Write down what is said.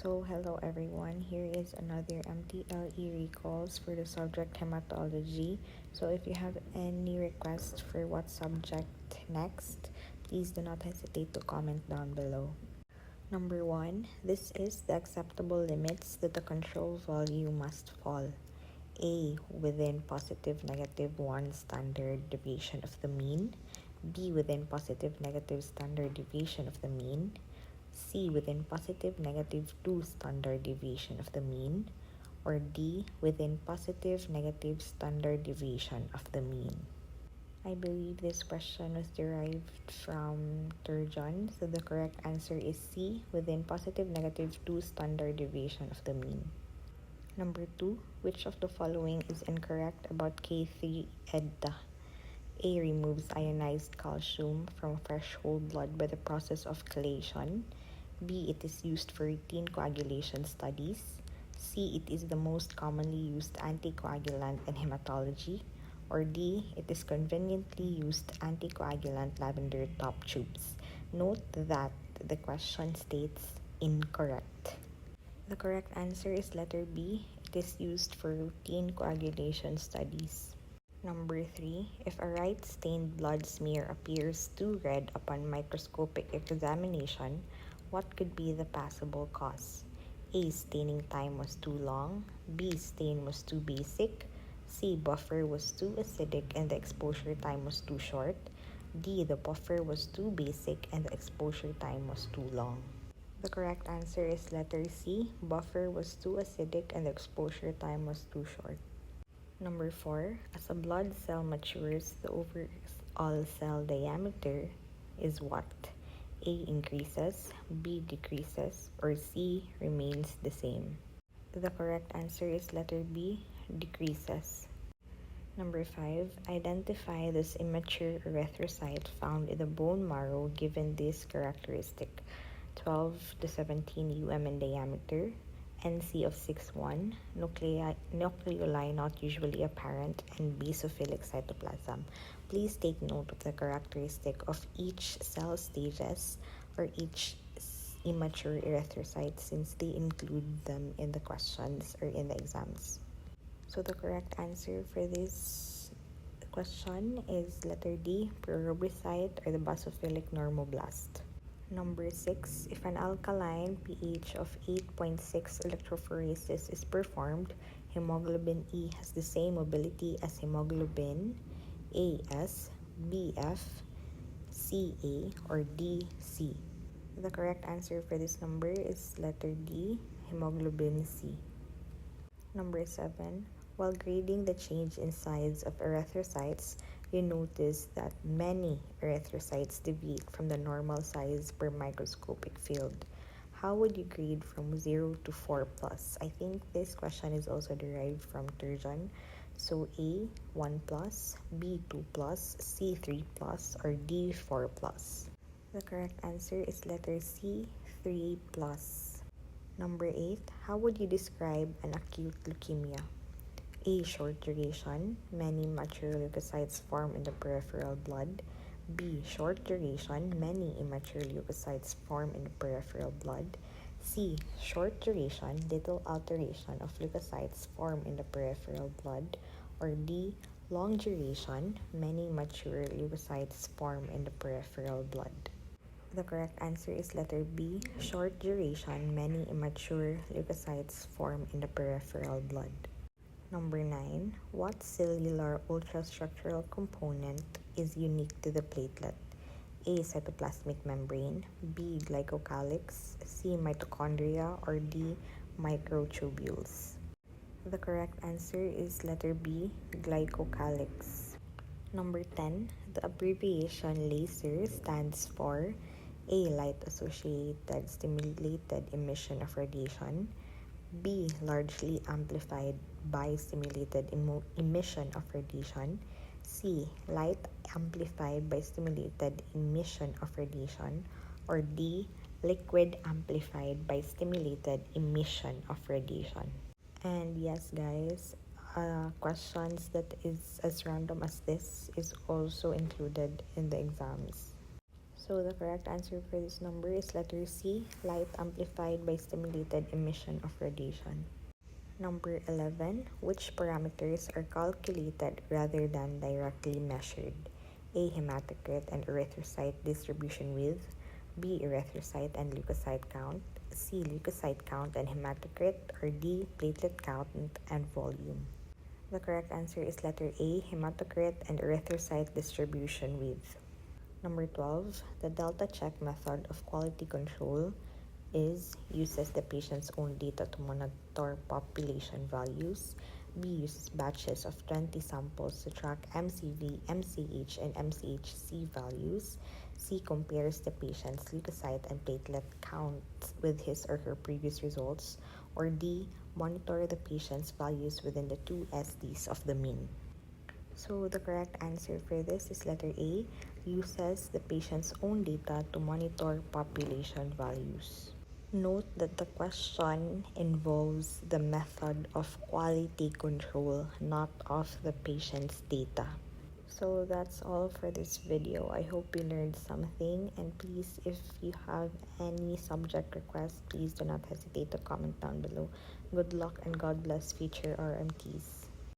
So hello everyone, here is another Mtle recalls for the subject Hematology. So if you have any requests for what subject next, please do not hesitate to comment down below. Number 1, this is the acceptable limits that the control value must fall. A, within positive negative 1 standard deviation of the mean. B, within positive negative standard deviation of the mean. C, within positive negative 2 standard deviation of the mean. Or D, within positive negative standard deviation of the mean. I believe this question was derived from Turgeon, so the correct answer is C, within positive negative 2 standard deviation of the mean. Number 2, which of the following is incorrect about K3 EDTA? A, removes ionized calcium from fresh whole blood by the process of chelation. B, it is used for routine coagulation studies. C, it is the most commonly used anticoagulant in hematology. Or D, it is conveniently used anticoagulant lavender top tubes. Note that the question states incorrect. The correct answer is letter B. It is used for routine coagulation studies. Number 3, if a right stained blood smear appears too red upon microscopic examination, what could be the possible cause? A, staining time was too long. B, stain was too basic. C, buffer was too acidic and the exposure time was too short. D, the buffer was too basic and the exposure time was too long. The correct answer is letter C. Buffer was too acidic and the exposure time was too short. Number 4, as a blood cell matures, the overall cell diameter is what? A, increases, B, decreases, or C, remains the same. The correct answer is letter B, decreases. Number 5, identify this immature erythrocyte found in the bone marrow given this characteristic: 12 to 17 in diameter, NC of 6-1, nucleoli not usually apparent, and basophilic cytoplasm. Please take note of the characteristic of each cell stages or each immature erythrocyte since they include them in the questions or in the exams. So the correct answer for this question is letter D, pyrobricite or the basophilic normoblast. Number 6, if an alkaline pH of 8.6 electrophoresis is performed, hemoglobin E has the same mobility as hemoglobin AS, BF, CA, or DC. The correct answer for this number is letter D, hemoglobin C. Number 7, while grading the change in size of erythrocytes, you notice that many erythrocytes deviate from the normal size per microscopic field. How would you grade from 0 to 4 plus? I think this question is also derived from Turgeon. So A, 1 plus, B, 2 plus, C, 3 plus, or D, 4 plus. The correct answer is letter C, 3 plus. Number 8, how would you describe an acute leukemia? A, short duration, many mature leukocytes form in the peripheral blood. B, short duration, many immature leukocytes form in the peripheral blood. C, short duration, little alteration of leukocytes form in the peripheral blood. Or D, long duration, many mature leukocytes form in the peripheral blood. The correct answer is letter B, short duration, many immature leukocytes form in the peripheral blood. Number 9, what cellular ultrastructural component is unique to the platelet? A, cytoplasmic membrane, B, glycocalyx, C, mitochondria, or D, microtubules. The correct answer is letter B, glycocalyx. Number 10, the abbreviation LASER stands for A, light-associated stimulated emission of radiation, B, largely amplified by stimulated emission of radiation, C, light amplified by stimulated emission of radiation, or D, liquid amplified by stimulated emission of radiation. And yes guys, questions that is as random as this is also included in the exams. So the correct answer for this number is letter C, light amplified by stimulated emission of radiation. Number 11, which parameters are calculated rather than directly measured? A. Hematocrit and erythrocyte distribution width. B. Erythrocyte and leukocyte count. C. Leukocyte count and hematocrit. Or D. Platelet count and volume. The correct answer is letter A. Hematocrit and erythrocyte distribution width. Number 12, the delta check method of quality control uses the patient's own data to monitor population values. B uses batches of 20 samples to track MCV, MCH, and MCHC values. C compares the patient's leukocyte and platelet counts with his or her previous results. Or D, monitor the patient's values within the 2 SDs of the mean. So the correct answer for this is letter A, uses the patient's own data to monitor population values. Note that the question involves the method of quality control, not of the patient's data. So that's all for this video. I hope you learned something, and please, if you have any subject requests, please do not hesitate to comment down below. Good luck and God bless future RMTs.